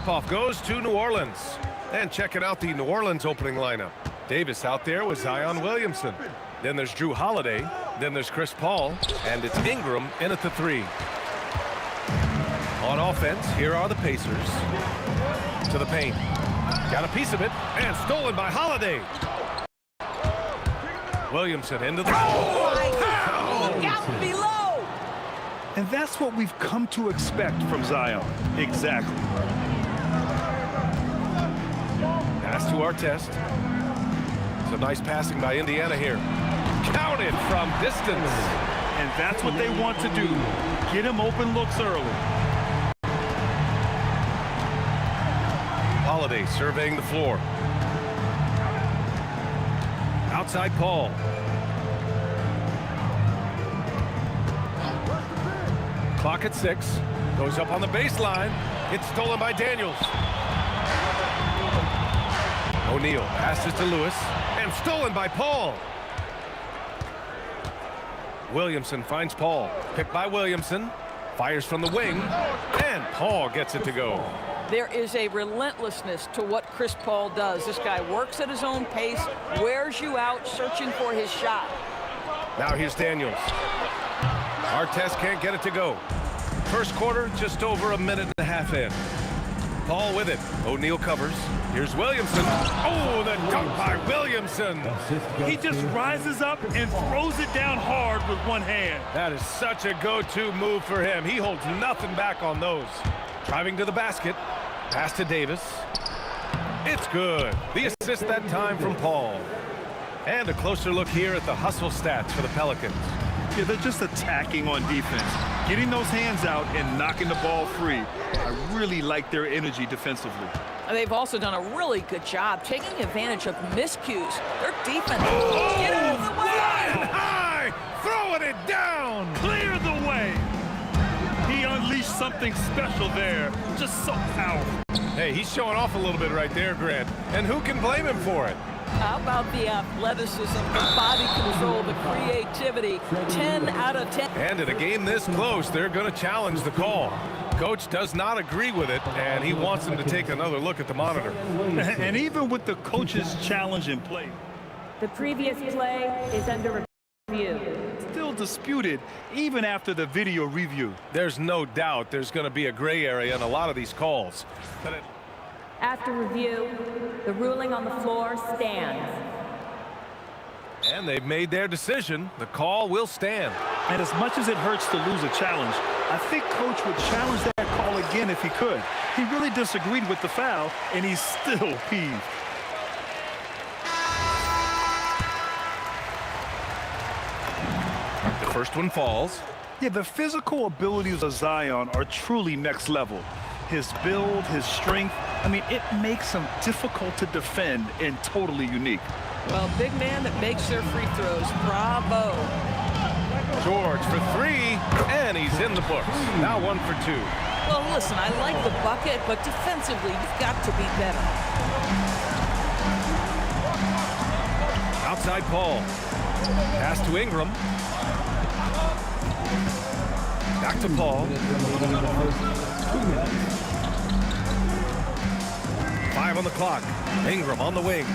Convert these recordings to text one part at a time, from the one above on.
tip-off goes to New Orleans. And checking out the New Orleans opening lineup. Davis out there with Zion Williamson. Then there's Drew Holiday. Then there's Chris Paul. And it's Ingram in at the 3. On offense, here are the Pacers. To the paint. Got a piece of it. And stolen by Holiday. Williamson into the... Look out below! And that's what we've come to expect from Zion. Exactly. Pass to Artest. Some nice passing by Indiana here. Counted from distance. And that's what they want to do. Get him open looks early. Holiday surveying the floor. Outside Paul. Clock at 6. Goes up on the baseline. It's stolen by Daniels. O'Neal passes to Lewis. And stolen by Paul. Williamson finds Paul. Picked by Williamson. Fires from the wing. And Paul gets it to go. There is a relentlessness to what Chris Paul does. This guy works at his own pace, wears you out, searching for his shot. Now here's Daniels. Artest can't get it to go. First quarter, just over a minute and a half in. Paul with it. O'Neal covers. Here's Williamson. Oh, the dunk by Williamson. He just rises up and throws it down hard with one hand. That is such a go-to move for him. He holds nothing back on those. Driving to the basket. Pass to Davis. It's good. The assist that time from Paul. And a closer look here at the hustle stats for the Pelicans. Yeah, they're just attacking on defense. Getting those hands out and knocking the ball free. I really like their energy defensively. They've also done a really good job taking advantage of miscues. Their defense. Get out of the way! Flying high! Throwing it down! Clear the way! He unleashed something special there. Just so powerful. Hey, he's showing off a little bit right there, Grant. And who can blame him for it? How about the athleticism, the body control, the creativity? 10 out of 10. And in a game this close, they're going to challenge the call. Coach does not agree with it, and he wants them to take another look at the monitor. And even with the coach's challenge in play, the previous play is under review. Still disputed even after the video review. There's no doubt there's going to be a gray area in a lot of these calls. After review, the ruling on the floor stands. And they've made their decision. The call will stand. And as much as it hurts to lose a challenge, I think Coach would challenge that call again if he could. He really disagreed with the foul, and he's still peeved. The first one falls. Yeah, the physical abilities of Zion are truly next level. His build, his strength, I mean, it makes him difficult to defend and totally unique. Well, big man that makes their free throws. Bravo. George for 3, and he's in the books. Now 1 for 2. Well, listen, I like the bucket, but defensively, you've got to be better. Outside Paul. Pass to Ingram. Back to Paul. 5 on the clock. Ingram on the wing.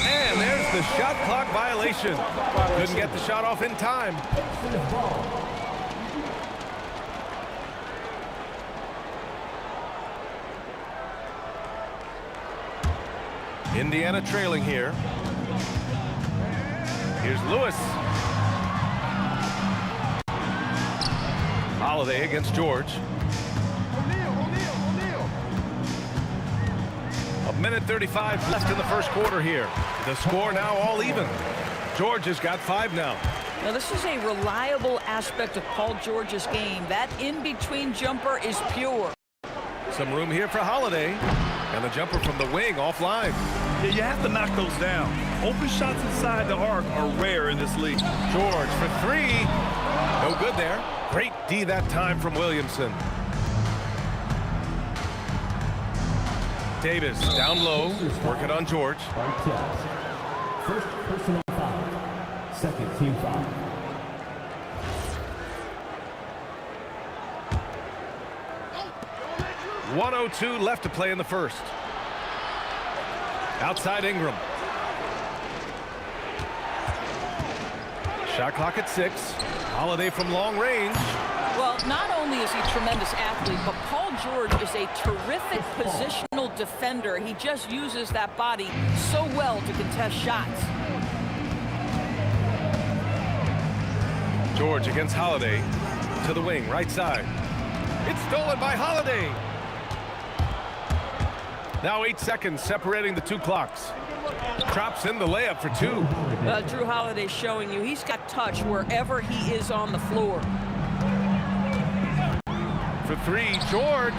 And there's the shot clock violation. Couldn't get the shot off in time. Indiana trailing here. Here's Lewis. Holiday against George. A minute 35 left in the first quarter here. The score now all even. George has got 5 now. Now, this is a reliable aspect of Paul George's game. That in-between jumper is pure. Some room here for Holiday. And the jumper from the wing offline. Yeah, you have to knock those down. Open shots inside the arc are rare in this league. George for 3. No good there. Great D that time from Williamson. Davis down low, working on George. First personal foul. Second team foul. 1:02 left to play in the first. Outside Ingram. Shot clock at 6. Holiday from long range. Well, not only is he a tremendous athlete, but Paul George is a terrific positional defender. He just uses that body so well to contest shots. George against Holiday. To the wing, right side. It's stolen by Holiday. Now 8 seconds separating the two clocks. Drops in the layup for 2. Drew Holiday showing you he's got touch wherever he is on the floor. For 3, George.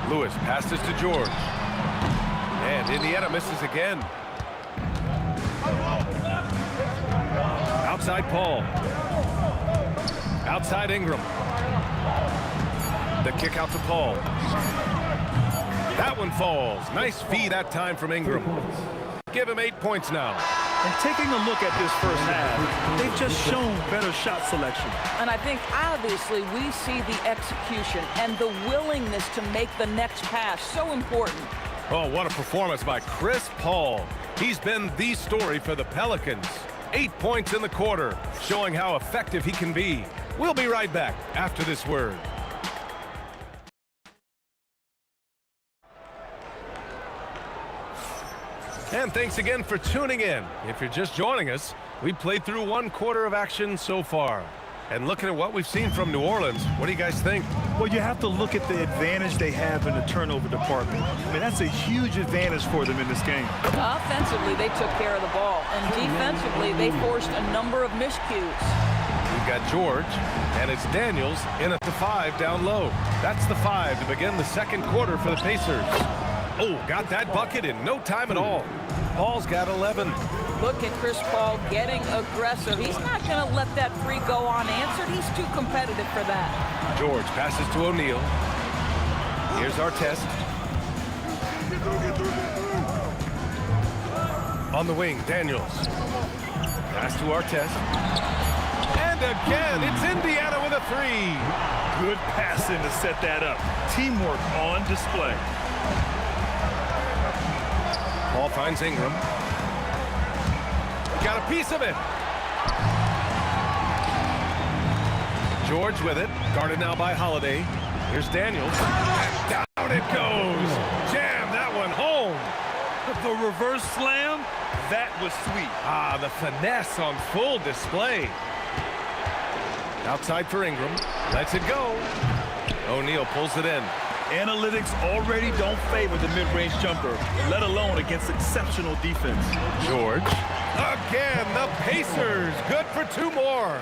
Lewis passes to George. And Indiana misses again. Outside Paul. Outside Ingram. The kick out to Paul. That one falls. Nice feed that time from Ingram. Give him 8 points now. And taking a look at this first half, they've just shown better shot selection. And I think obviously we see the execution and the willingness to make the next pass so important. Oh, what a performance by Chris Paul. He's been the story for the Pelicans. 8 points in the quarter, showing how effective he can be. We'll be right back after this word. And thanks again for tuning in. If you're just joining us, we played through 1 quarter of action so far. And looking at what we've seen from New Orleans, what do you guys think? Well, you have to look at the advantage they have in the turnover department. I mean, that's a huge advantage for them in this game. Offensively, they took care of the ball. And defensively, they forced a number of miscues. We've got George, and it's Daniels in at the 5 down low. That's the 5 to begin the second quarter for the Pacers. Oh, got that bucket in no time at all. Paul's got 11. Look at Chris Paul getting aggressive. He's not going to let that three go unanswered. He's too competitive for that. George passes to O'Neal. Here's Artest. On the wing, Daniels. Pass to Artest. And again, it's Indiana with a 3. Good passing to set that up. Teamwork on display. Paul finds Ingram. Got a piece of it. George with it. Guarded now by Holiday. Here's Daniels. And down it goes. Jam that one home. The reverse slam, that was sweet. Ah, the finesse on full display. Outside for Ingram. Lets it go. O'Neal pulls it in. Analytics already don't favor the mid-range jumper, let alone against exceptional defense. George. Again, the Pacers. Good for 2 more.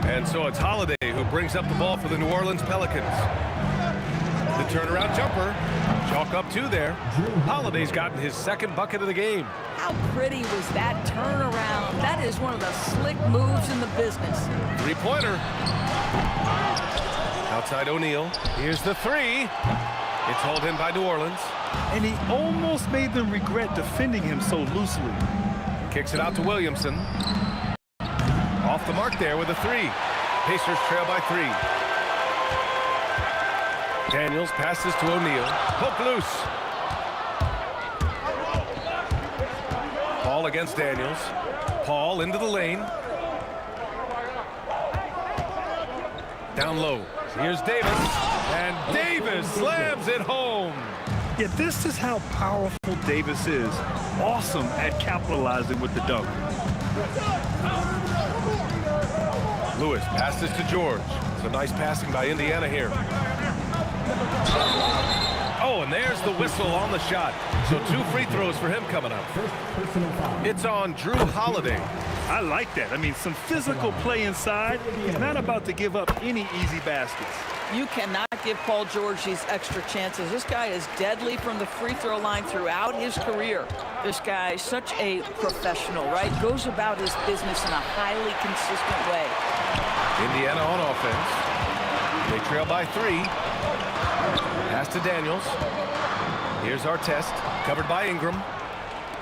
And so it's Holiday who brings up the ball for the New Orleans Pelicans. The turnaround jumper. Chalk up 2 there. Holiday's gotten his 2nd bucket of the game. How pretty was that turnaround? That is one of the slick moves in the business. 3-pointer. Outside O'Neal. Here's the 3. It's hauled in by New Orleans. And he almost made them regret defending him so loosely. Kicks it out to Williamson. Off the mark there with a 3. Pacers trail by 3. Daniels passes to O'Neal. Poke loose. Paul against Daniels. Paul into the lane. Down low. Here's Davis. And Davis slams it home. Yeah, this is how powerful Davis is. Awesome at capitalizing with the dunk. Lewis passes to George. Some nice passing by Indiana here. Oh, and there's the whistle on the shot. So 2 free throws for him coming up. It's on Drew Holiday. I like that. I mean, some physical play inside. He's not about to give up any easy baskets. You cannot give Paul George these extra chances. This guy is deadly from the free throw line throughout his career. This guy is such a professional, right? Goes about his business in a highly consistent way. Indiana on offense. They trail by 3. Pass to Daniels. Here's Artest, covered by Ingram.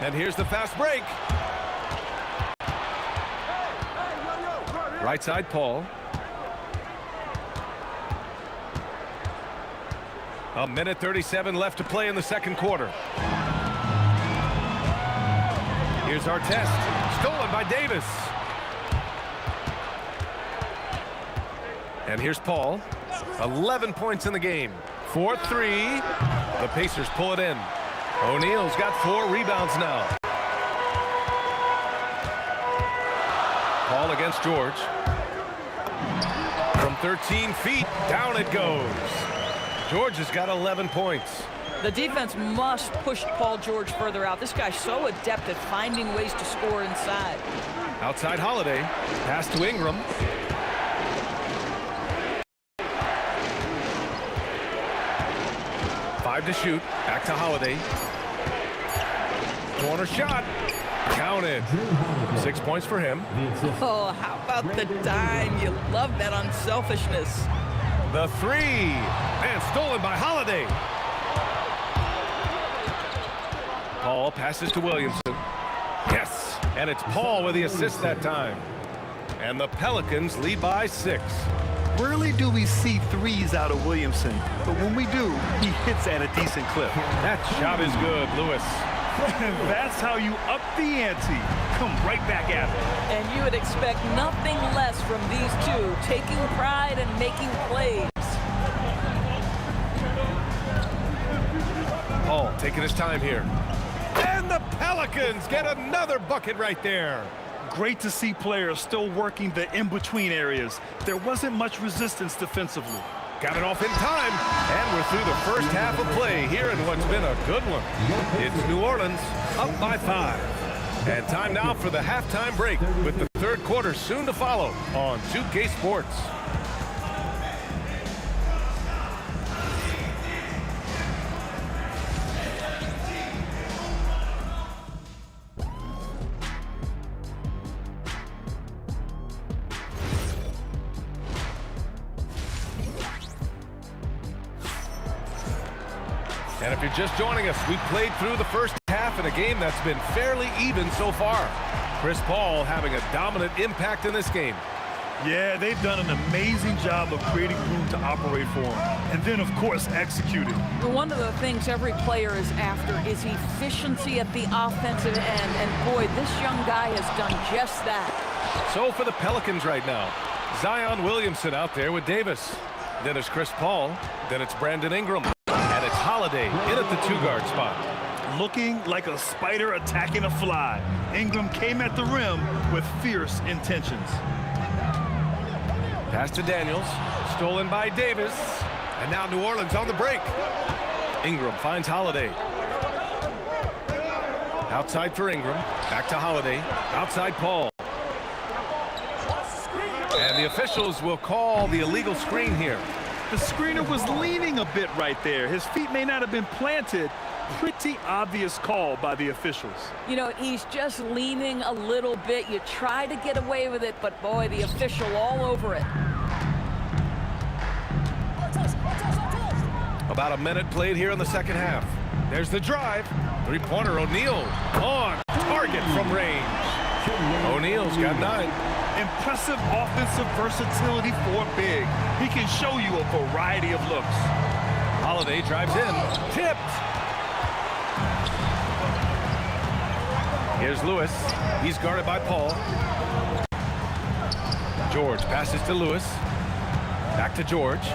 And here's the fast break. Right side, Paul. A minute 37 left to play in the second quarter. Here's our test. Stolen by Davis. And here's Paul. 11 points in the game. 4-3. The Pacers pull it in. O'Neal's got 4 rebounds now. Paul against George. From 13 feet, down it goes. George has got 11 points. The defense must push Paul George further out. This guy's so adept at finding ways to score inside. Outside Holiday. Pass to Ingram. Five to shoot. Back to Holiday. Corner shot. Counted. 6 points for him. Oh, how about the dime? You love that unselfishness. The three. And stolen by Holiday. Paul passes to Williamson. Yes. And it's Paul with the assist that time. And the Pelicans lead by 6. Rarely do we see threes out of Williamson, but when we do, he hits at a decent clip. That shot is good, Lewis. That's how you up the ante. Come right back at it. And you would expect nothing less from these two, taking pride and making plays. Paul taking his time here. And the Pelicans get another bucket right there. Great to see players still working the in-between areas. There wasn't much resistance defensively. Got it off in time, and we're through the first half of play here in what's been a good one. It's New Orleans up by 5. And time now for the halftime break with the third quarter soon to follow on 2K Sports. And if you're just joining us, we played through the first half in a game that's been fairly even so far. Chris Paul having a dominant impact in this game. Yeah, they've done an amazing job of creating room to operate for him. And then, of course, executing. One of the things every player is after is efficiency at the offensive end. And boy, this young guy has done just that. So for the Pelicans right now, Zion Williamson out there with Davis. Then it's Chris Paul. Then it's Brandon Ingram. And it's Holiday in at the 2-guard spot. Looking like a spider attacking a fly. Ingram came at the rim with fierce intentions. Pass to Daniels. Stolen by Davis. And now New Orleans on the break. Ingram finds Holiday. Outside for Ingram. Back to Holiday. Outside Paul. And the officials will call the illegal screen here. The screener was leaning a bit right there. His feet may not have been planted. Pretty obvious call by the officials. You know, he's just leaning a little bit. You try to get away with it, but boy, the official all over it. About a minute played here in the second half. There's the drive. Three-pointer O'Neal on target from range. O'Neal's got 9. Impressive offensive versatility for a big. He can show you a variety of looks. Holiday drives in. Tipped. Here's Lewis. He's guarded by Paul. George passes to Lewis. Back to George.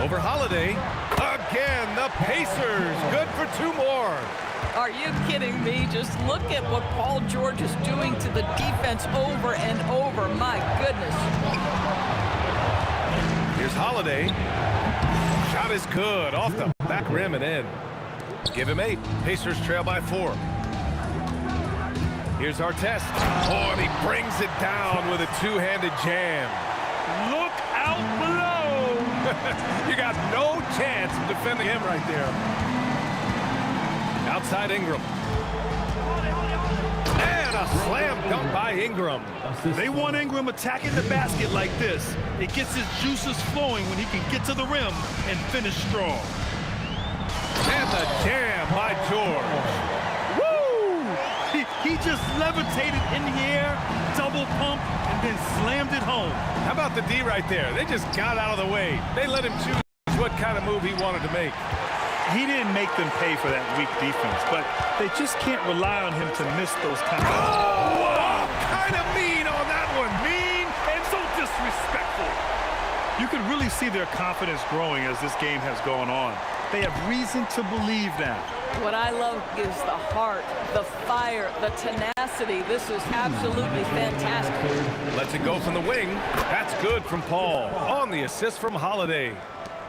Over Holiday. Again, the Pacers. Good for 2 more. Are you kidding me? Just look at what Paul George is doing to the defense over and over. My goodness. Here's Holiday. Shot is good. Off the back rim and in. Give him 8. Pacers trail by 4. Here's our test. Oh, and he brings it down with a 2-handed jam. Look out below. You got no chance of defending him right there. Outside Ingram. And a slam dunk by Ingram. They want Ingram attacking the basket like this. It gets his juices flowing when he can get to the rim and finish strong. And the jam by George. Woo! He just levitated in the air, double pump, and then slammed it home. How about the D right there? They just got out of the way. They let him choose what kind of move he wanted to make. He didn't make them pay for that weak defense, but they just can't rely on him to miss those kind of... Oh, kind of mean on that one. Mean and so disrespectful. You can really see their confidence growing as this game has gone on. They have reason to believe that. What I love is the heart, the fire, the tenacity. This is absolutely fantastic. Lets it go from the wing. That's good from Paul. On the assist from Holiday.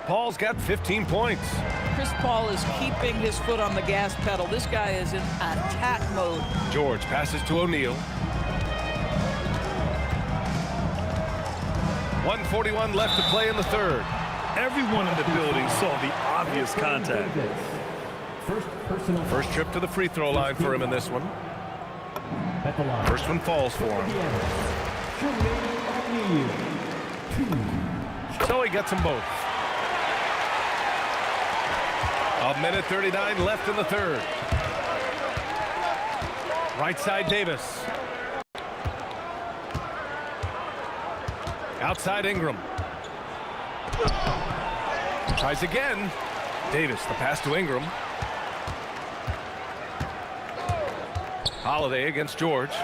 Paul's got 15 points. Chris Paul is keeping his foot on the gas pedal. This guy is in attack mode. George passes to O'Neal. 1:41 left to play in the third. Everyone in the building saw the obvious contact. First trip to the free throw line for him in this one. First one falls for him. So he gets them both. A minute 39 left in the third. Right side Davis. Outside Ingram. Tries again. Davis, the pass to Ingram. Holiday against George.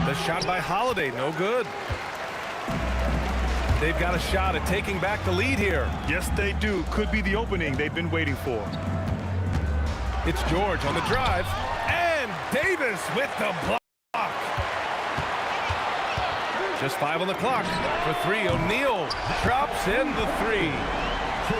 The shot by Holiday, no good. They've got a shot at taking back the lead here. Yes, they do. Could be the opening they've been waiting for. It's George on the drive. And Davis with the block. Just 5 on the clock for 3. O'Neal drops in the 3.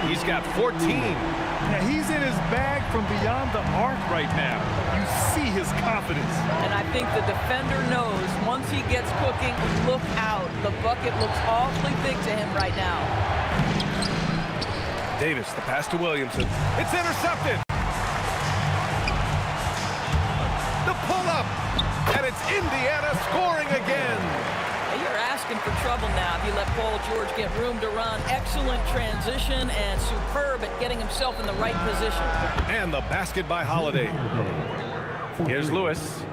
He's got 14. Yeah, he's in his bag from beyond the arc right now. You see his confidence. And I think the defender knows once he gets cooking, look out. The bucket looks awfully big to him right now. Davis, the pass to Williamson. It's intercepted. The pull-up. And it's Indiana scoring again. You're asking for trouble now if you let Paul George get room to run. Excellent transition and superb at getting himself in the right position. And the basket by Holiday. Here's Lewis.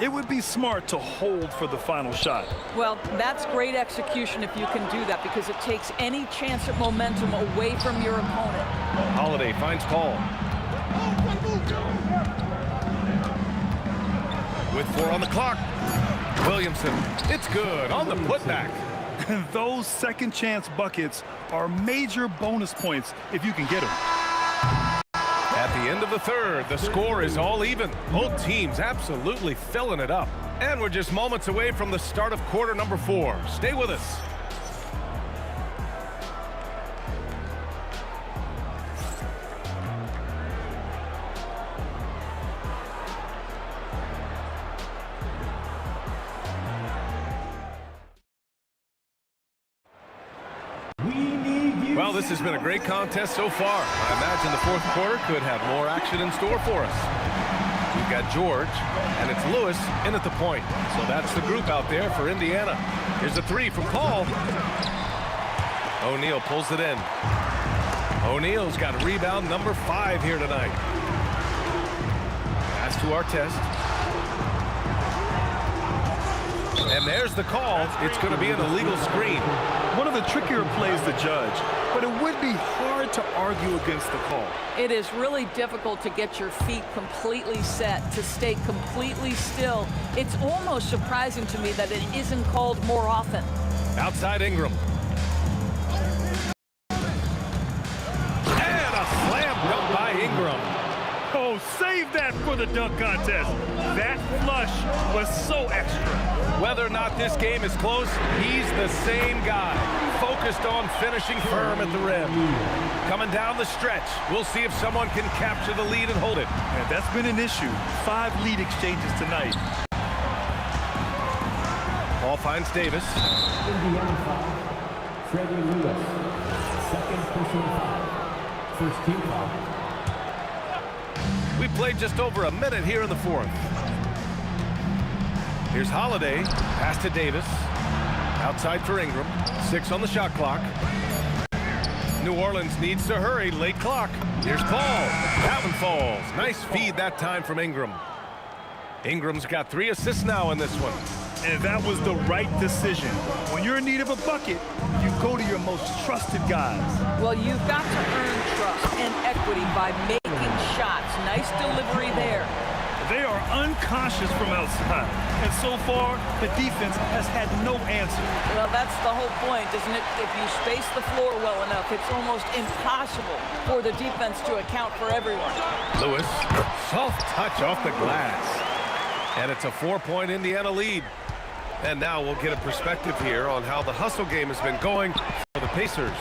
It would be smart to hold for the final shot. Well, that's great execution if you can do that, because it takes any chance at momentum away from your opponent. Holiday finds Paul. With 4 on the clock. Williamson, it's good on the putback. Those second chance buckets are major bonus points if you can get them. At the end of the third, the score is all even. Both teams absolutely filling it up. And we're just moments away from the start of quarter number 4. Stay with us. Well, this has been a great contest so far. I imagine the fourth quarter could have more action in store for us. We've got George, and it's Lewis in at the point. So that's the group out there for Indiana. Here's a 3 from Paul. O'Neal pulls it in. O'Neal's got rebound number 5 here tonight. Pass to Artest. And there's the call. It's going to be an illegal screen. One of the trickier plays to judge, but it would be hard to argue against the call. It is really difficult to get your feet completely set, to stay completely still. It's almost surprising to me that it isn't called more often. Outside Ingram. And a slam dunk by Ingram. Oh, save that for the dunk contest. That flush was so extra. Whether or not this game is close, he's the same guy. Focused on finishing firm at the rim. Coming down the stretch, we'll see if someone can capture the lead and hold it. And that's been an issue. 5 lead exchanges tonight. Paul finds Davis. Indiana foul. Trevor Lewis. Second personal foul. First team foul. We played just over a minute here in the fourth. Here's Holiday. Pass to Davis. Outside for Ingram. 6 on the shot clock. New Orleans needs to hurry. Late clock. Here's Paul. That one falls. Nice feed that time from Ingram. Ingram's got 3 assists now in this one. And that was the right decision. When you're in need of a bucket, you go to your most trusted guys. Well, you've got to earn trust and equity by making shots. Nice delivery there. They are unconscious from outside, and so far, the defense has had no answer. Well, that's the whole point, isn't it? If you space the floor well enough, it's almost impossible for the defense to account for everyone. Lewis, soft touch off the glass. And it's a 4-point Indiana lead. And now we'll get a perspective here on how the hustle game has been going for the Pacers.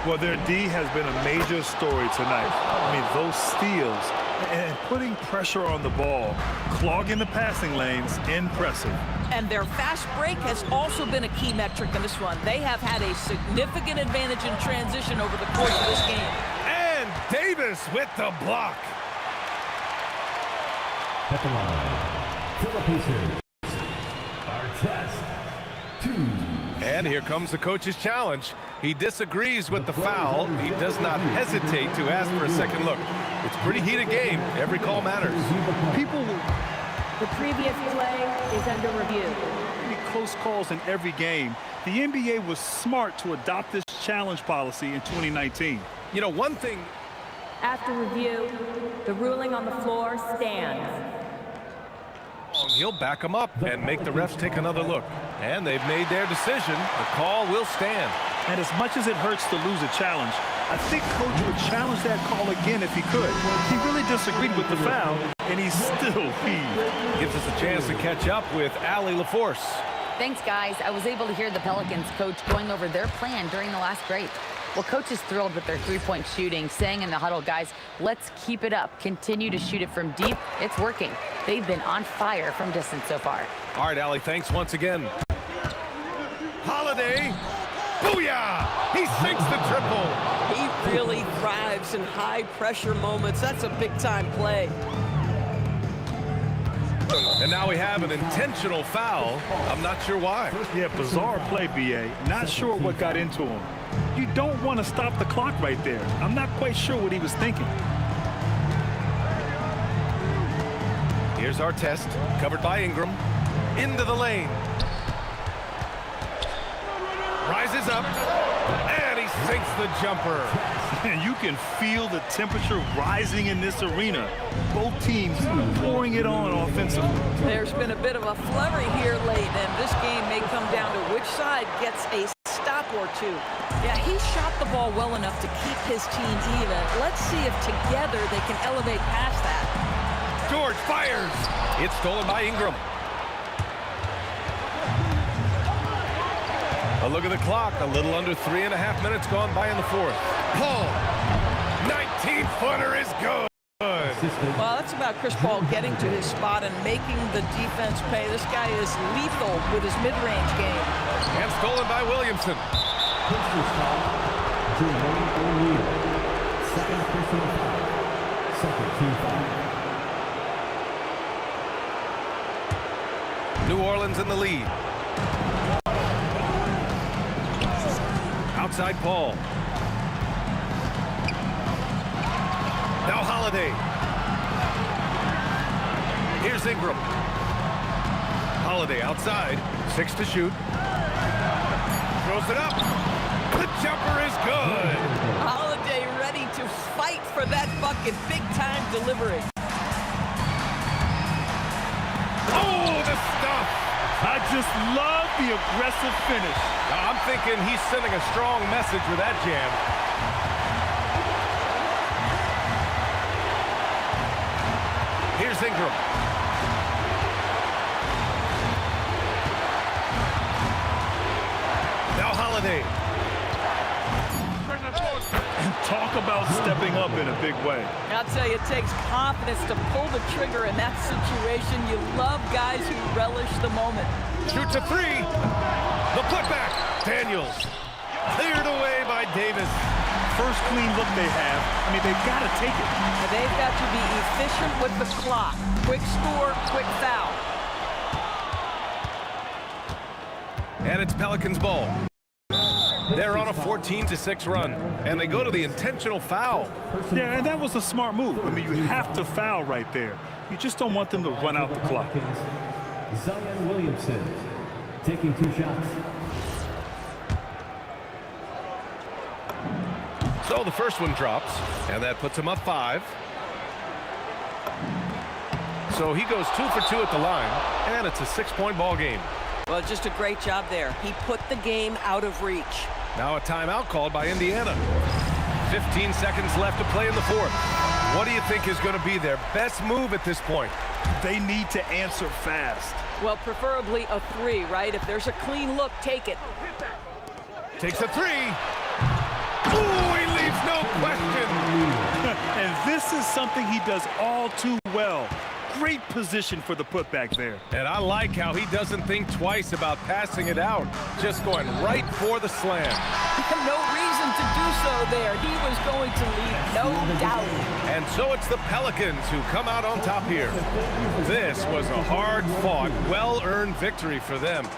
Well, their D has been a major story tonight. I mean, those steals and putting pressure on the ball, clogging the passing lanes, impressive. And their fast break has also been a key metric in this one. They have had a significant advantage in transition over the course of this game. And Davis with the block. At the line, for the Pacers, Artest 2. And here comes the coach's challenge. He disagrees with the foul. He does not hesitate to ask for a second look. It's a pretty heated game. Every call matters. The previous play is under review. Close calls in every game. The NBA was smart to adopt this challenge policy in 2019. You know, one thing... After review, the ruling on the floor stands. He'll back him up and make the refs take another look. And they've made their decision. The call will stand. And as much as it hurts to lose a challenge, I think Coach would challenge that call again if he could. He really disagreed with the foul, and he still heaved. Gives us a chance to catch up with Allie LaForce. Thanks, guys. I was able to hear the Pelicans coach going over their plan during the last break. Well, coach is thrilled with their three-point shooting, saying in the huddle, guys, let's keep it up. Continue to shoot it from deep. It's working. They've been on fire from distance so far. All right, Allie, thanks once again. Holiday. Booyah! He sinks the triple. He really thrives in high-pressure moments. That's a big-time play. And now we have an intentional foul. I'm not sure why. Yeah, bizarre play, B.A. Not sure what got into him. You don't want to stop the clock right there. I'm not quite sure what he was thinking. Here's our test, covered by Ingram. Into the lane. Rises up, and he sinks the jumper. And you can feel the temperature rising in this arena. Both teams pouring it on offensively. There's been a bit of a flurry here late, and this game may come down to which side gets a stop or two. Yeah, he shot the ball well enough to keep his team even. Let's see if together they can elevate past that. George fires. It's stolen by Ingram. A look at the clock. A little under 3.5 minutes gone by in the fourth. Paul, 19-footer is good. Well, that's about Chris Paul getting to his spot and making the defense pay. This guy is lethal with his mid-range game. And stolen by Williamson. Pacers foul, Jermaine O'Neal. Second personal foul. Second team foul. New Orleans in the lead. Outside Paul. Now Holiday. Here's Ingram. Holiday outside. 6 to shoot. Throws it up. The jumper is good. Holiday ready to fight for that bucket. Big-time delivery. Oh, the stuff. I just love the aggressive finish. I'm thinking he's sending a strong message with that jam. Here's Ingram. Now Holiday. Talk about stepping up in a big way. I'll tell you, it takes confidence to pull the trigger in that situation. You love guys who relish the moment. Shoots a three. The putback. Daniels. Cleared away by Davis. First clean look they have. I mean, they've got to take it. And they've got to be efficient with the clock. Quick score, quick foul. And it's Pelicans ball. They're on a 14-6 run, and they go to the intentional foul. Yeah, and that was a smart move. I mean, you have to foul right there. You just don't want them to run out the clock. Zion Williamson taking 2 shots. So the first one drops, and that puts him up 5. So he goes 2 for 2 at the line, and it's a 6-point ball game. Well, just a great job there. He put the game out of reach. Now a timeout called by Indiana. 15 seconds left to play in the fourth. What do you think is going to be their best move at this point? They need to answer fast. Well, preferably a 3, right? If there's a clean look, take it. Takes a 3. Ooh, he leaves no question. And this is something he does all too well. Great position for the putback there. And I like how he doesn't think twice about passing it out. Just going right for the slam. No reason to do so there. He was going to leave, no doubt. And so it's the Pelicans who come out on top here. This was a hard-fought, well-earned victory for them.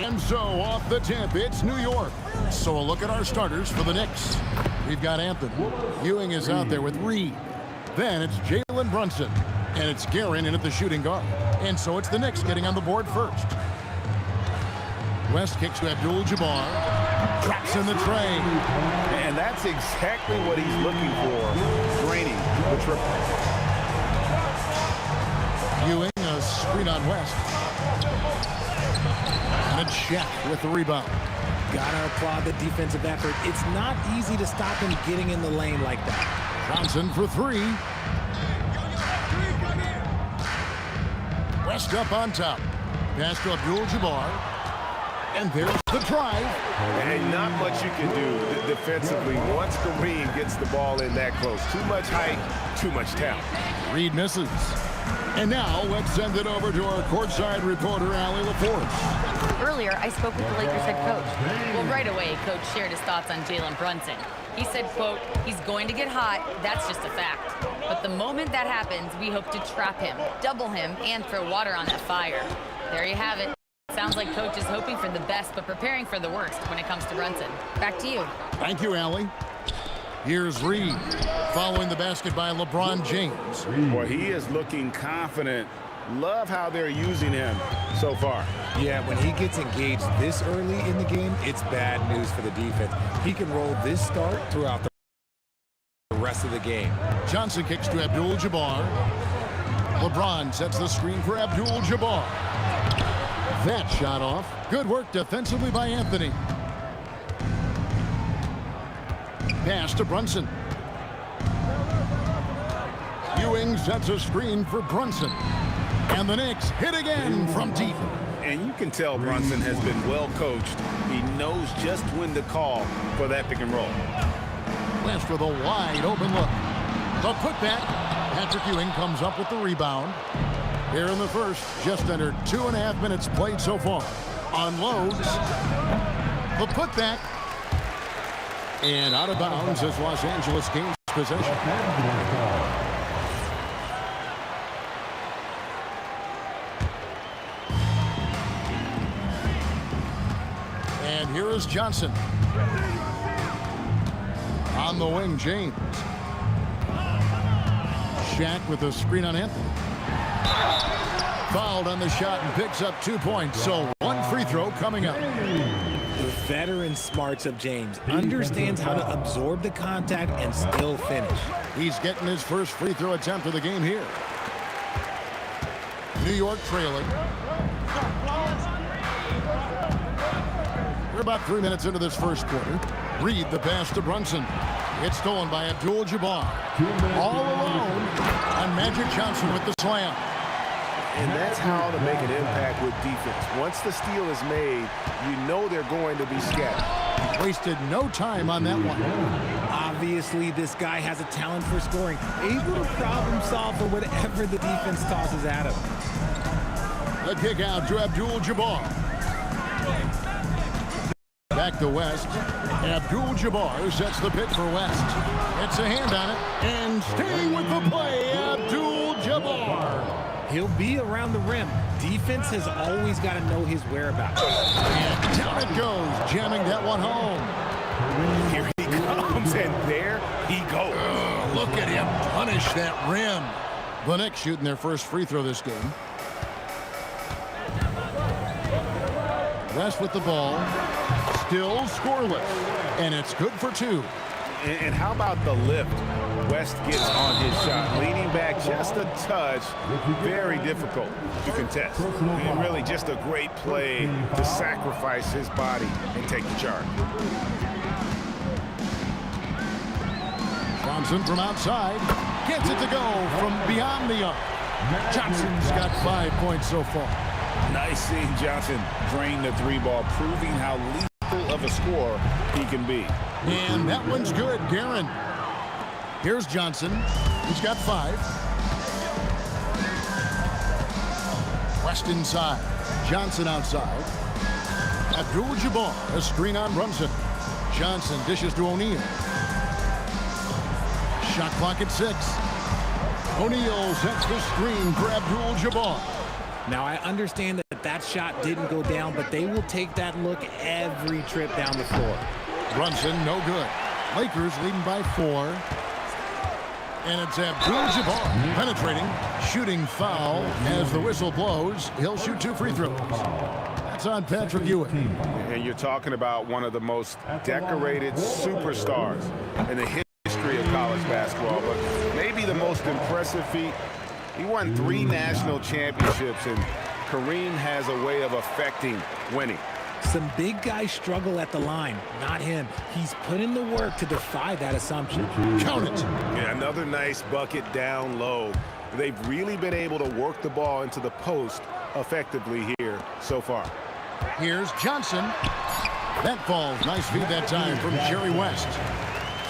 And so off the tip, it's New York. So a look at our starters for the Knicks. We've got Anthony. Ewing is out there with Reed. Then it's Jalen Brunson. And it's Guerin in at the shooting guard. And so it's the Knicks getting on the board first. West kicks to Abdul-Jabbar. Drops in the tray. And that's exactly what he's looking for. Draining the triple. Ewing, a screen on West. And it's Shaq with the rebound. Gotta applaud the defensive effort. It's not easy to stop him getting in the lane like that. Johnson for three. West up on top. Pass to Abdul-Jabbar. And there's the drive. And not much you can do defensively once Kareem gets the ball in that close. Too much height, too much talent. Reed misses. And now let's send it over to our courtside reporter, Allie LaForce. Earlier, I spoke with the Lakers head coach. Well, right away, coach shared his thoughts on Jalen Brunson. He said, quote, he's going to get hot. That's just a fact. But the moment that happens, we hope to trap him, double him, and throw water on that fire. There you have it. Sounds like coach is hoping for the best, but preparing for the worst when it comes to Brunson. Back to you. Thank you, Allie. Here's Reed, following the basket by LeBron James. Boy, he is looking confident. Love how they're using him so far. Yeah, when he gets engaged this early in the game, it's bad news for the defense. He can roll this start throughout the rest of the game. Johnson kicks to Abdul-Jabbar. LeBron sets the screen for Abdul-Jabbar. That shot off. Good work defensively by Anthony. Pass to Brunson. Ewing sets a screen for Brunson. And the Knicks hit again from deep. And you can tell Brunson has been well coached. He knows just when to call for that pick and roll. West with a wide open look. The putback. Patrick Ewing comes up with the rebound. Here in the first, just under 2.5 minutes played so far. Unloads. The putback. And out of bounds as Los Angeles gains possession. And here is Johnson. On the wing, James. Shaq with a screen on Anthony. Fouled on the shot and picks up 2 points. So one free throw coming up. The veteran smarts of James understands how to absorb the contact and still finish. He's getting his first free throw attempt of the game here. New York trailing. We're about 3 minutes into this first quarter. Reed the pass to Brunson. It's stolen by Abdul-Jabbar. All alone. And Magic Johnson with the slam. And that's how to make an impact with defense. Once the steal is made, you know they're going to be scattered. Wasted no time on that one. Obviously, this guy has a talent for scoring. Able to problem solve for whatever the defense tosses at him. The kick out to Abdul-Jabbar. Back to West. Abdul-Jabbar sets the pick for West. It's a hand on it. And staying with the play, Abdul-Jabbar. He'll be around the rim. Defense has always got to know his whereabouts. And down it goes, jamming that one home. Here he comes, and there he goes. Look at him punish that rim. The Knicks shooting their first free throw this game. West with the ball. Still scoreless. And it's good for 2. And how about the lift West gets on his shot? Leaning back just a touch. Very difficult to contest. And really just a great play to sacrifice his body and take the charge. Johnson from outside. Gets it to go from beyond the arc. Johnson's got 5 points so far. Nice seeing Johnson drain the 3 ball, proving how lethal of a scorer he can be. And that one's good, Guerin. Here's Johnson. He's got 5. West inside. Johnson outside. Abdul-Jabbar, a screen on Brunson. Johnson dishes to O'Neal. Shot clock at 6. O'Neal sets the screen for Abdul-Jabbar. Now, I understand that that shot didn't go down, but they will take that look every trip down the floor. Brunson, no good. Lakers leading by 4. And it's Abdul-Jabbar penetrating, shooting foul as the whistle blows. He'll shoot 2 free throws. That's on Patrick Ewing. And you're talking about one of the most decorated superstars in the history of college basketball, but maybe the most impressive feat. He won 3 national championships, and Kareem has a way of affecting winning. Some big guys struggle at the line, not him. He's put in the work to defy that assumption. Count it. Yeah, another nice bucket down low. They've really been able to work the ball into the post effectively here so far. Here's Johnson. That falls. Nice feed that time from Jerry West.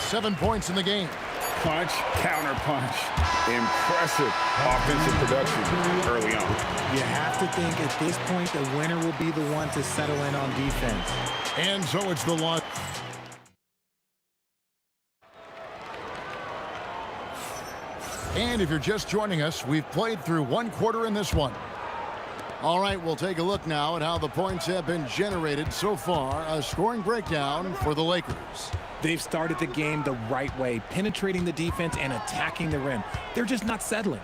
7 points in the game. Punch, counter punch. Impressive offensive production early on. You have to think at this point the winner will be the one to settle in on defense. And so it's the loss. And if you're just joining us, we've played through 1 quarter in this one. All right, we'll take a look now at how the points have been generated so far. A scoring breakdown for the Lakers. They've started the game the right way, penetrating the defense and attacking the rim. They're just not settling.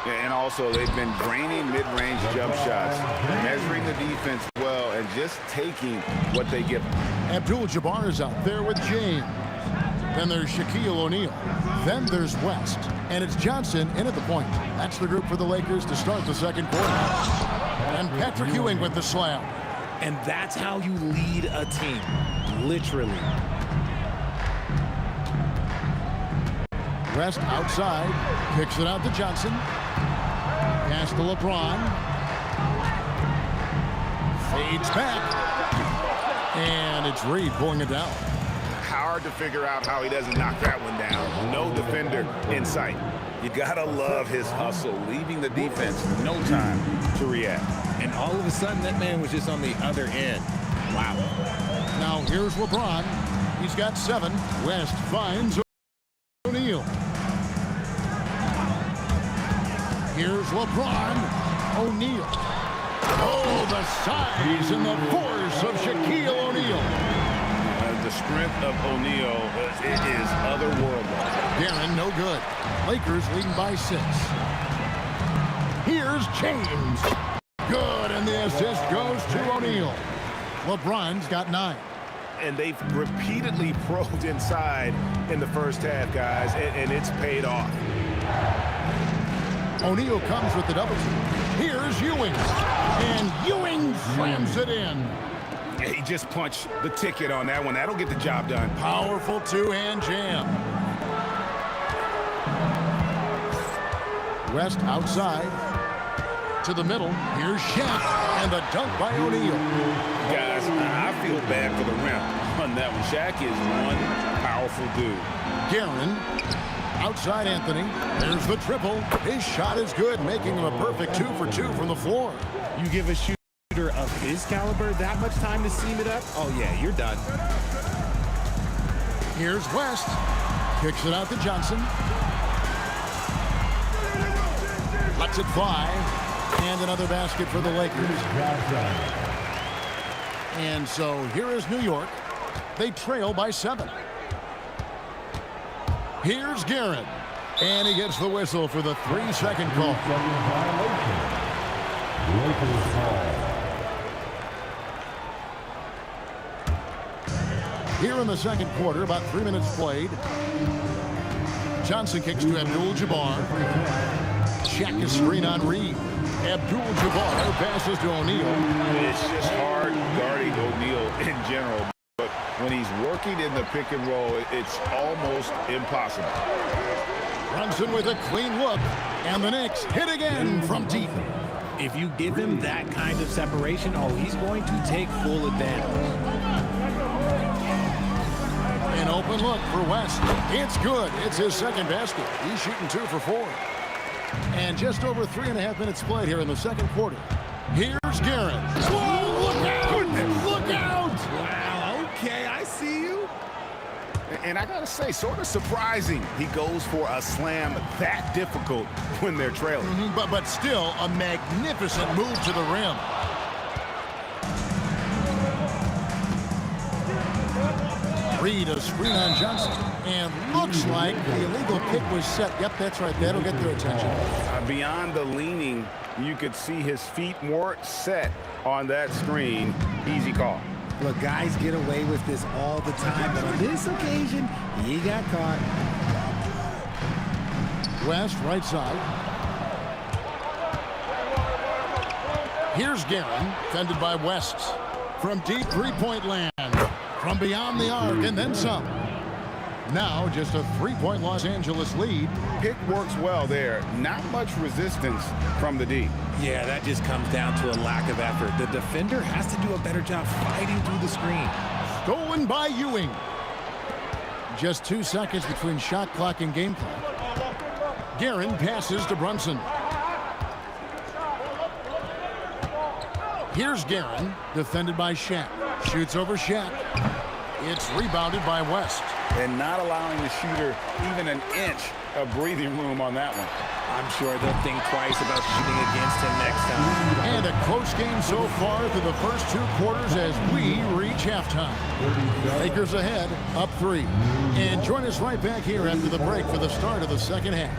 And also, they've been draining mid-range jump shots, measuring the defense well, and just taking what they give them. Abdul-Jabbar is out there with James. Then there's Shaquille O'Neal. Then there's West. And it's Johnson in at the point. That's the group for the Lakers to start the second quarter. And Patrick Ewing with the slam. And that's how you lead a team, literally. West outside, kicks it out to Johnson. Pass to LeBron. Fades back. And it's Reed pulling it down. Hard to figure out how he doesn't knock that one down. No defender in sight. You gotta love his hustle, leaving the defense no time to react. And all of a sudden, that man was just on the other end. Wow. Now here's LeBron. He's got 7. West finds O'Neal. Here's LeBron. O'Neal. Oh, the size and the force of Shaquille O'Neal. The strength of O'Neal is otherworldly. Darren, no good. Lakers leading by 6. Here's James. Good, and the assist goes to O'Neal. LeBron's got 9. And they've repeatedly probed inside in the first half, guys, and it's paid off. O'Neal comes with the double team. Here's Ewing. And Ewing slams it in. Yeah, he just punched the ticket on that one. That'll get the job done. Powerful 2-hand jam. West outside. To the middle. Here's Shaq. And the dunk by O'Neal. Guys, I feel bad for the rim on that one. Shaq is one powerful dude. Guerin. Outside Anthony. There's the triple. His shot is good, making him a perfect 2 for 2 from the floor. You give a shooter of his caliber that much time to seam it up? Oh, yeah, you're done. Here's West. Kicks it out to Johnson. Lets it fly. And another basket for the Lakers. And so here is New York. They trail by 7. Here's Guerin. And he gets the whistle for the 3-second call. Here in the second quarter, about 3 minutes played. Johnson kicks to Abdul-Jabbar. Shaq is screen on Reed. Abdul-Jabbar passes to O'Neal. It's just hard guarding O'Neal in general. But when he's working in the pick and roll, it's almost impossible. Brunson with a clean look. And the Knicks hit again from deep. If you give him that kind of separation, oh, he's going to take full advantage. An open look for West. It's good. It's his second basket. He's shooting 2 for 4. And just over 3.5 minutes played here in the second quarter. Here's Guerin. Whoa, look out! Look out! Wow, okay, I see you. And I gotta say, sort of surprising he goes for a slam that difficult when they're trailing. But still a magnificent move to the rim. Reed, a screen on Johnson. And looks like the illegal kick was set. Yep, that's right. That'll get their attention. Beyond the leaning, you could see his feet more set on that screen. Easy call. Look, guys get away with this all the time, but on this occasion, he got caught. West, right side. Here's Guerin, fended by West. From deep three-point land. From beyond the arc, and then some. Now, just a three-point Los Angeles lead. Pick works well there. Not much resistance from the D. Yeah, that just comes down to a lack of effort. The defender has to do a better job fighting through the screen. Stolen by Ewing. Just 2 seconds between shot clock and game clock. Guerin passes to Brunson. Here's Guerin, defended by Shaq. Shoots over Shaq. It's rebounded by West. And not allowing the shooter even an inch of breathing room on that one. I'm sure they'll think twice about shooting against him next time. And a close game so far through the first 2 quarters as we reach halftime. Lakers ahead, up 3. And join us right back here after the break for the start of the second half.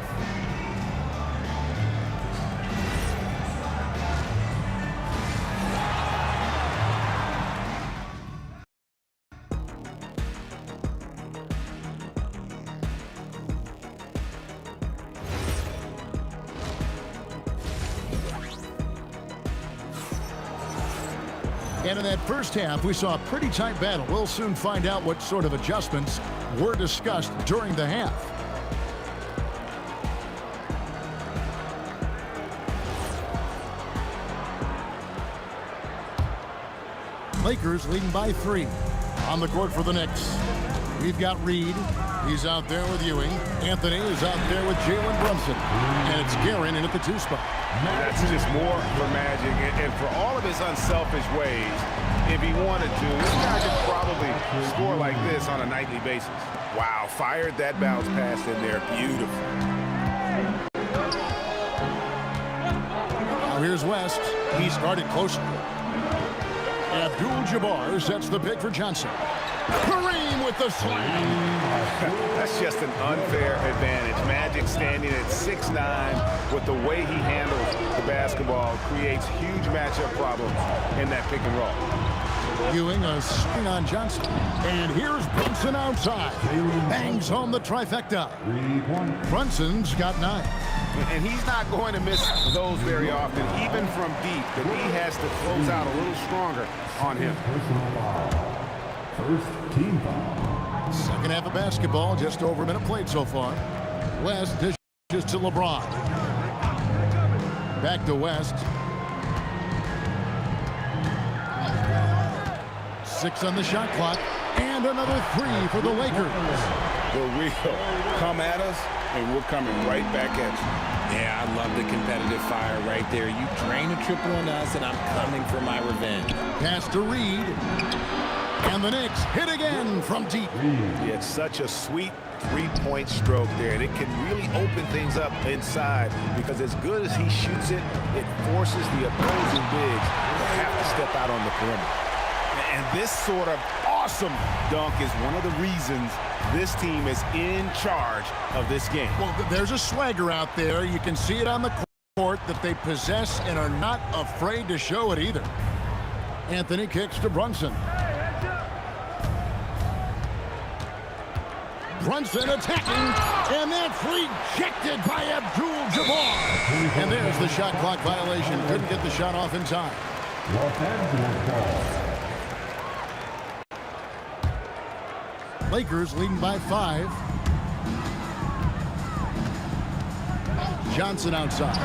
And in that first half, we saw a pretty tight battle. We'll soon find out what sort of adjustments were discussed during the half. Lakers leading by 3. On the court for the Knicks, we've got Reed. He's out there with Ewing. Anthony is out there with Jalen Brunson. And it's Guerin in at the 2 spot. That's just more for Magic. And for all of his unselfish ways, if he wanted to, this guy could probably score like this on a nightly basis. Wow, fired that bounce pass in there. Beautiful. Now here's West. He started closely. Abdul-Jabbar sets the pick for Johnson. Kareem with the slam. That's just an unfair advantage. Magic standing at 6'9", with the way he handles the basketball, creates huge matchup problems in that pick and roll. Ewing a screen on Johnson. And here's Brunson outside. Bangs home the trifecta. Brunson's got 9. And he's not going to miss those very often, even from deep. The D has to close out a little stronger on him. First team foul. Second half of basketball, just over a minute played so far. West dishes to LeBron. Back to West. 6 on the shot clock. And another 3 for the Lakers. The wheel come at us, and we're coming right back at you. Yeah, I love the competitive fire right there. You drain a triple on us, and I'm coming for my revenge. Pass to Reed. And the Knicks hit again from deep. It's such a sweet three-point stroke there, and it can really open things up inside because as good as he shoots it, it forces the opposing bigs to have to step out on the perimeter. And this sort of awesome dunk is one of the reasons this team is in charge of this game. Well, there's a swagger out there. You can see it on the court that they possess and are not afraid to show it either. Anthony kicks to Brunson. Brunson attacking, and that's rejected by Abdul-Jabbar. And there's the shot clock violation. Couldn't get the shot off in time. Los Angeles ball. Lakers leading by 5. Johnson outside.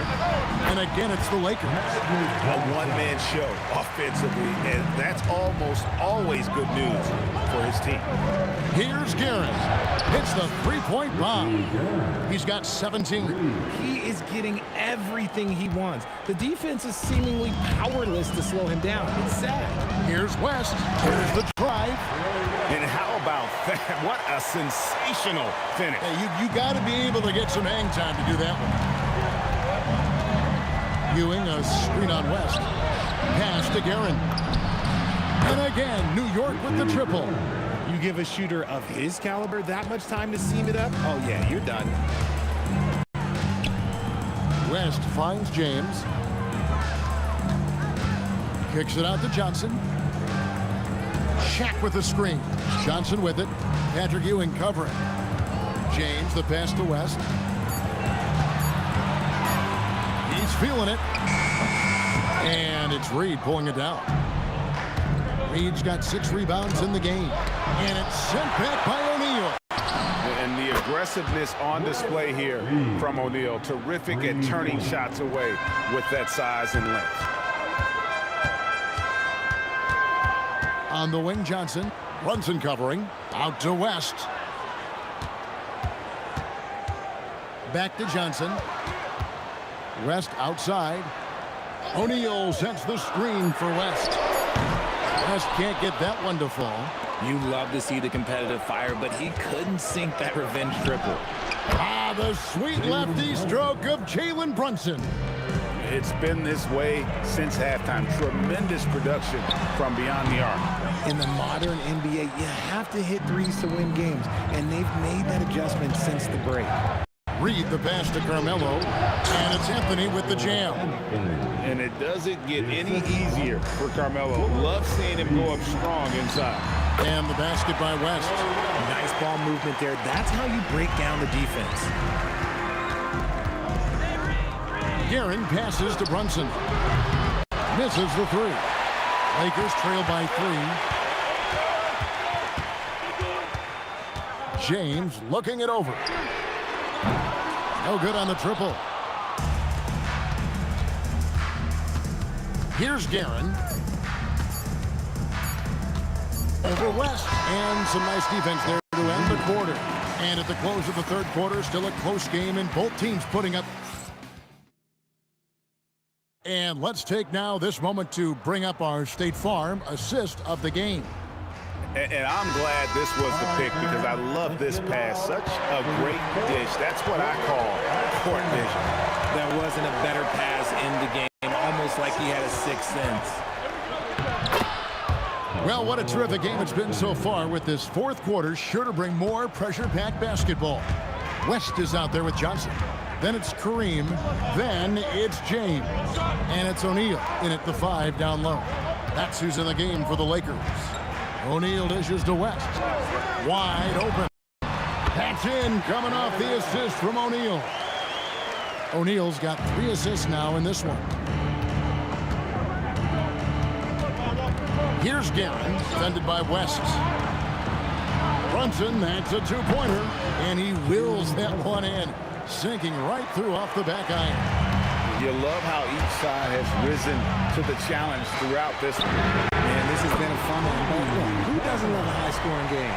And again, it's the Lakers. A one-man show offensively, and that's almost always good news for his team. Here's Guerin. Hits the three-point bomb. He's got 17. He is getting everything he wants. The defense is seemingly powerless to slow him down. It's sad. Here's West. Here's the drive. And how about that? What a sensational finish. Hey, you got to be able to get some hang time to do that one. Ewing a screen on West. Pass to Guerin. And again, New York with the triple. You give a shooter of his caliber that much time to seam it up, oh yeah, you're done. West finds James. Kicks it out to Johnson. Shaq with the screen. Johnson with it. Patrick Ewing covering. James, the pass to West. He's feeling it. And it's Reed pulling it down. Reed's got 6 rebounds in the game. And it's sent back by O'Neal. And the aggressiveness on display here from O'Neal. Terrific at turning shots away with that size and length. On the wing, Johnson. Brunson covering. Out to West. Back to Johnson. West outside. O'Neal sets the screen for West. West can't get that one to fall. You love to see the competitive fire, but he couldn't sink that revenge triple. Ah, the sweet lefty stroke of Jalen Brunson. It's been this way since halftime. Tremendous production from beyond the arc. In the modern NBA, you have to hit threes to win games, and they've made that adjustment since the break. Reed the pass to Carmelo, and it's Anthony with the jam. And it doesn't get any easier for Carmelo. Love seeing him go up strong inside. And the basket by West. Nice ball movement there. That's how you break down the defense. Guerin passes to Brunson. Misses the 3. Lakers trail by 3. James looking it over. No good on the triple. Here's Guerin. Over West. And some nice defense there to end the quarter. And at the close of the third quarter, still a close game, and both teams putting up. And let's take now this moment to bring up our State Farm assist of the game. And I'm glad this was the pick because I love this pass. Such a great dish. That's what I call court vision. There wasn't a better pass in the game, almost like he had a sixth sense. Well, what a terrific game it's been so far, with this fourth quarter sure to bring more pressure-packed basketball. West is out there with Johnson. Then it's Kareem. Then it's James. And it's O'Neal in at the 5 down low. That's who's in the game for the Lakers. O'Neal dishes to West. Wide open. That's in, coming off the assist from O'Neal. O'Neal's got 3 assists now in this one. Here's Guerin, defended by West. Brunson, that's a 2-pointer, and he wills that one in, sinking right through off the back iron. You love how each side has risen to the challenge throughout this one. Man, this has been a fun one. Who doesn't love a high-scoring game?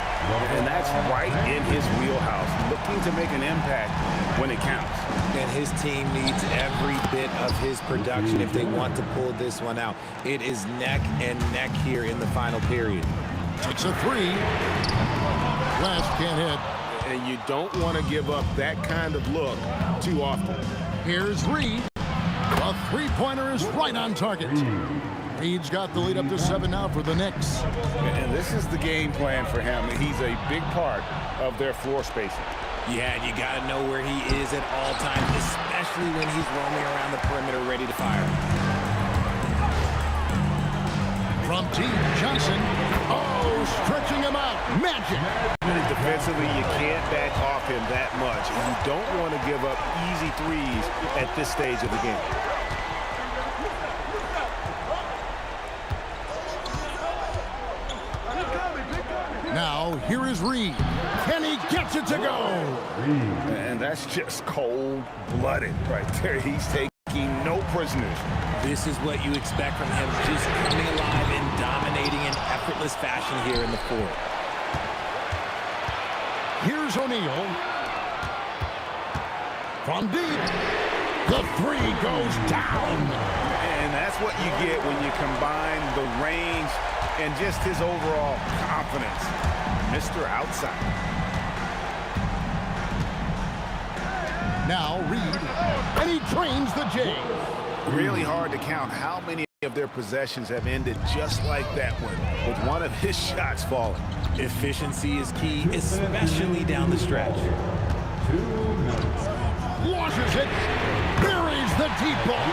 And that's right in his wheelhouse, looking to make an impact when it counts. And his team needs every bit of his production if they want to pull this one out. It is neck and neck here in the final period. Takes a 3. West can't hit. And you don't want to give up that kind of look too often. Here's Reed. The 3-pointer is right on target. Reed's got the lead up to 7 now for the Knicks. And this is the game plan for him. He's a big part of their floor spacing. Yeah, you got to know where he is at all times, especially when he's roaming around the perimeter ready to fire. From deep, Johnson. Oh, stretching him out. Magic. Defensively, you can't back off him that much. And you don't want to give up easy threes at this stage of the game. Now, here is Reed. And he gets it to go. And that's just cold-blooded right there. He's taking no prisoners. This is what you expect from him, just coming alive and dominating in effortless fashion here in the fourth. Here's O'Neal. From deep. The 3 goes down. And that's what you get when you combine the range and just his overall confidence. Mr. Outside. Now Reed. And he trains the J. Really hard to count how many of of their possessions have ended just like that one, with one of his shots falling. Efficiency is key, especially down the stretch. Launches it, buries the deep ball.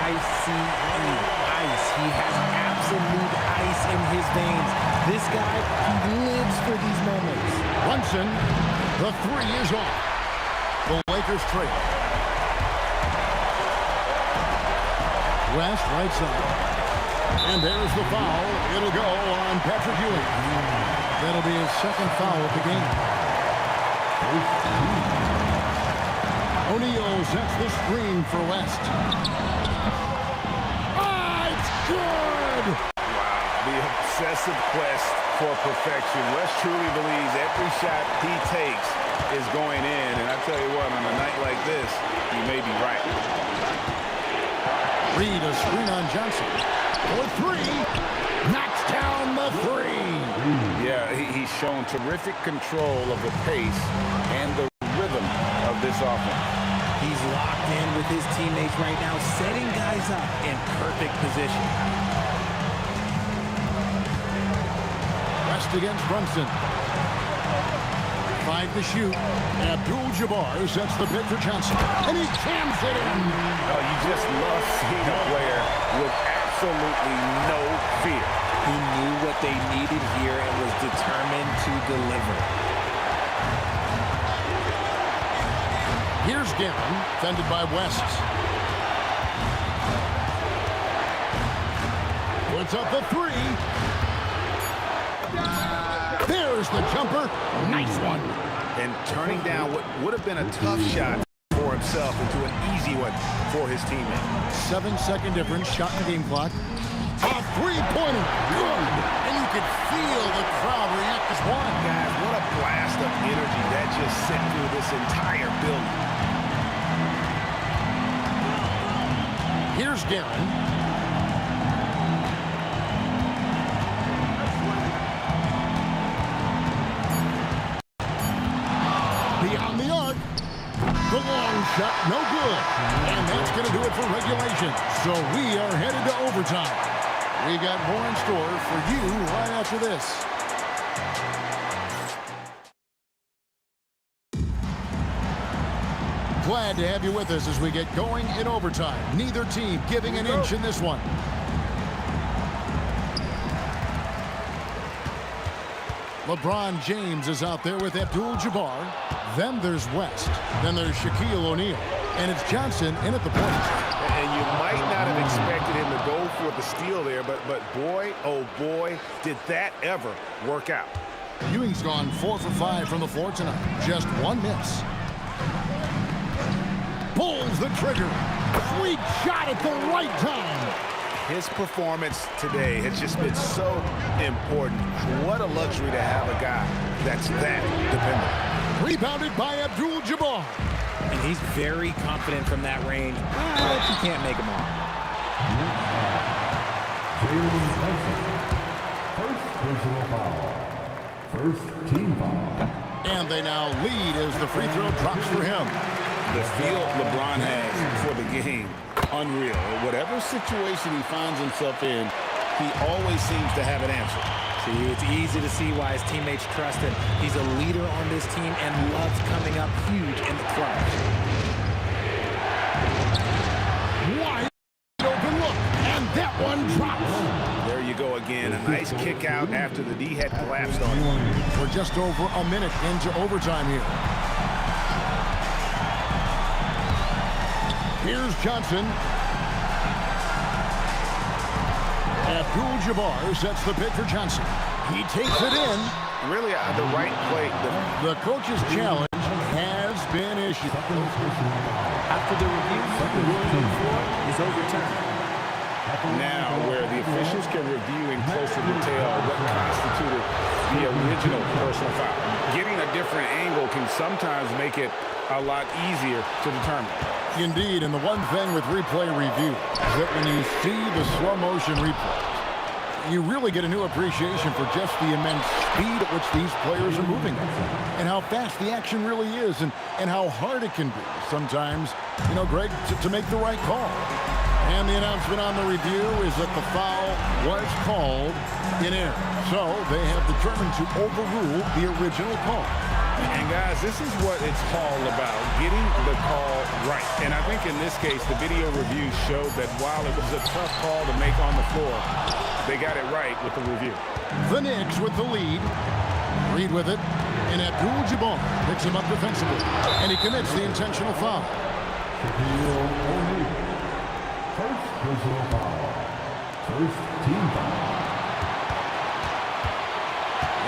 ICE, ice. He has absolute ice in his veins. This guy, he lives for these moments. Brunson, the three is off. The Lakers trail. West, right side. And there's the foul. It'll go on Patrick Ewing. That'll be his second foul of the game. O'Neal sets the screen for West. Ah, it's good! Wow, the obsessive quest for perfection. West truly believes every shot he takes is going in. And I tell you what, on a night like this, he may be right. Reed, a screen on Johnson. For three. Knocks down the three. Yeah, he's shown terrific control of the pace and the rhythm of this offense. He's locked in with his teammates right now, setting guys up in perfect position. West against Brunson. 5 to shoot. Abdul-Jabbar sets the pick for Johnson. And he jams it in. Oh, you just love seeing a player with absolutely no fear. He knew what they needed here and was determined to deliver. Here's Guerin, defended by West. Puts up the three. There's the jumper. Nice one. And turning down what would have been a tough shot for himself into an easy one for his teammate. 7-second difference, shot in the game clock. A three-pointer. Good. And you could feel the crowd react as one. Guys, what a blast of energy that just sent through this entire building. Here's Guerin. Beyond the arc. The long shot, no good. And that's going to do it for regulation. So we are headed to overtime. We got more in store for you right after this. Glad to have you with us as we get going in overtime. Neither team giving an inch in this one. LeBron James is out there with Abdul-Jabbar. Then there's West. Then there's Shaquille O'Neal. And it's Johnson in at the point. And you might not have expected him to go for the steal there, but boy, oh boy, did that ever work out. Ewing's gone 4 for 5 from the floor tonight. Just one miss. Pulls the trigger. Sweet shot at the right time. His performance today has just been so important. What a luxury to have a guy that's that dependable. Rebounded by Abdul-Jabbar. And he's very confident from that range, but he can't make them all. First team foul. And they now lead as the free throw drops for him. The feel LeBron has for the game, unreal. Whatever situation he finds himself in, he always seems to have an answer. See, it's easy to see why his teammates trust him. He's a leader on this team and loves coming up huge in the clutch. Wide open look, and that one drops. There you go again. A nice kick out after the D had collapsed on him. We're just over a minute into overtime here. Here's Johnson. Abdul-Jabbar sets the pick for Johnson. He takes it in. Really the right play. The coach's challenge has been issued. After the review, the ruling on the floor is overturned. Now, where the officials can review in closer detail what constituted the original personal foul. Getting a different angle can sometimes make it a lot easier to determine. Indeed, and the one thing with replay review is that when you see the slow motion replay, you really get a new appreciation for just the immense speed at which these players are moving and how fast the action really is and how hard it can be sometimes, you know, Greg, to make the right call. And the announcement on the review is that the foul was called in error. So they have determined to overrule the original call. And guys, this is what it's all about, getting the call right. And I think in this case, the video review showed that while it was a tough call to make on the floor, they got it right with the review. The Knicks with the lead. Reed with it. And Abdul-Jabbar picks him up defensively. And he commits the intentional foul. First personal foul. First team foul.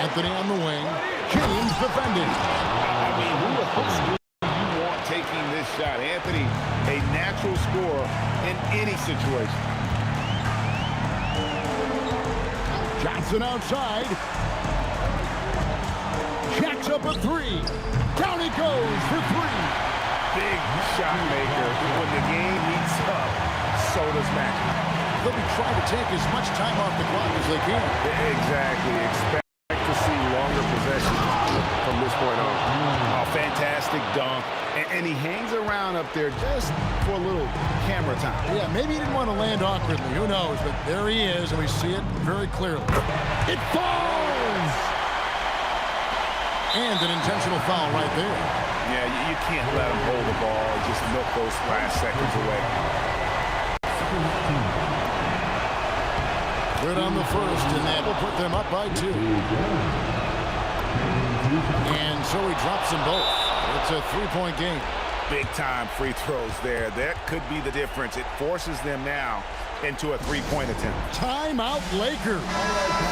Anthony on the wing. James defending. I mean, who else do you want taking this shot? Anthony, a natural scorer in any situation. Johnson outside. Jacks up a three. Down he goes for three. Big shot maker. When the game heats up, so does magic. They'll be trying to take as much time off the clock as they can. Exactly. Expect to see longer possessions from this point on. A fantastic dunk. And he hangs around up there just for a little camera time. Yeah, maybe he didn't want to land awkwardly. Who knows? But there he is, and we see it very clearly. It falls! And an intentional foul right there. Yeah, you can't let him hold the ball and just milk those last seconds away. Good on the first, and that will put them up by 2. And so he drops them both. It's a 3-point game. Big-time free throws there. That could be the difference. It forces them now into a 3-point attempt. Timeout, Lakers.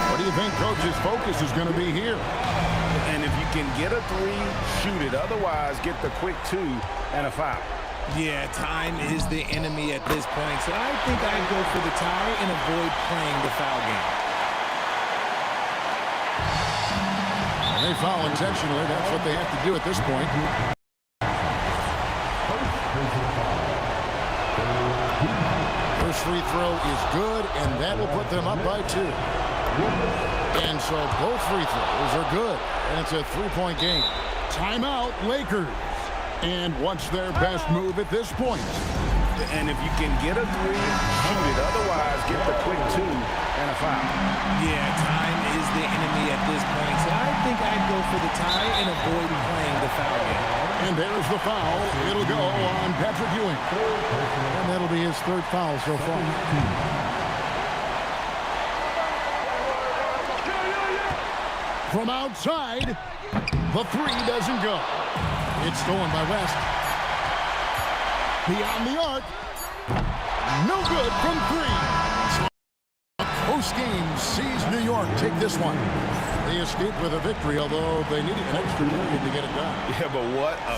What do you think Coach's focus is going to be here? And if you can get a 3, shoot it. Otherwise, get the quick 2 and a foul. Yeah, time is the enemy at this point, so I think I'd go for the tie and avoid playing the foul game. And they foul intentionally. That's what they have to do at this point. First free throw is good, and that will put them up by 2. And so both free throws are good, and it's a 3-point game. Timeout, Lakers. And what's their best move at this point? And if you can get a 3, shoot it. Otherwise, get the quick 2 and a foul. Yeah, time is the enemy at this point, so I think I'd go for the tie and avoid playing the foul game. And there's the foul. It'll go on Patrick Ewing. And that'll be his 3rd foul so far. From outside, the 3 doesn't go. It's stolen by West. Beyond the arc. No good from 3. Post-game sees New York take this one. They escaped with a victory, although they needed an extra period to get it done. Yeah, but what a...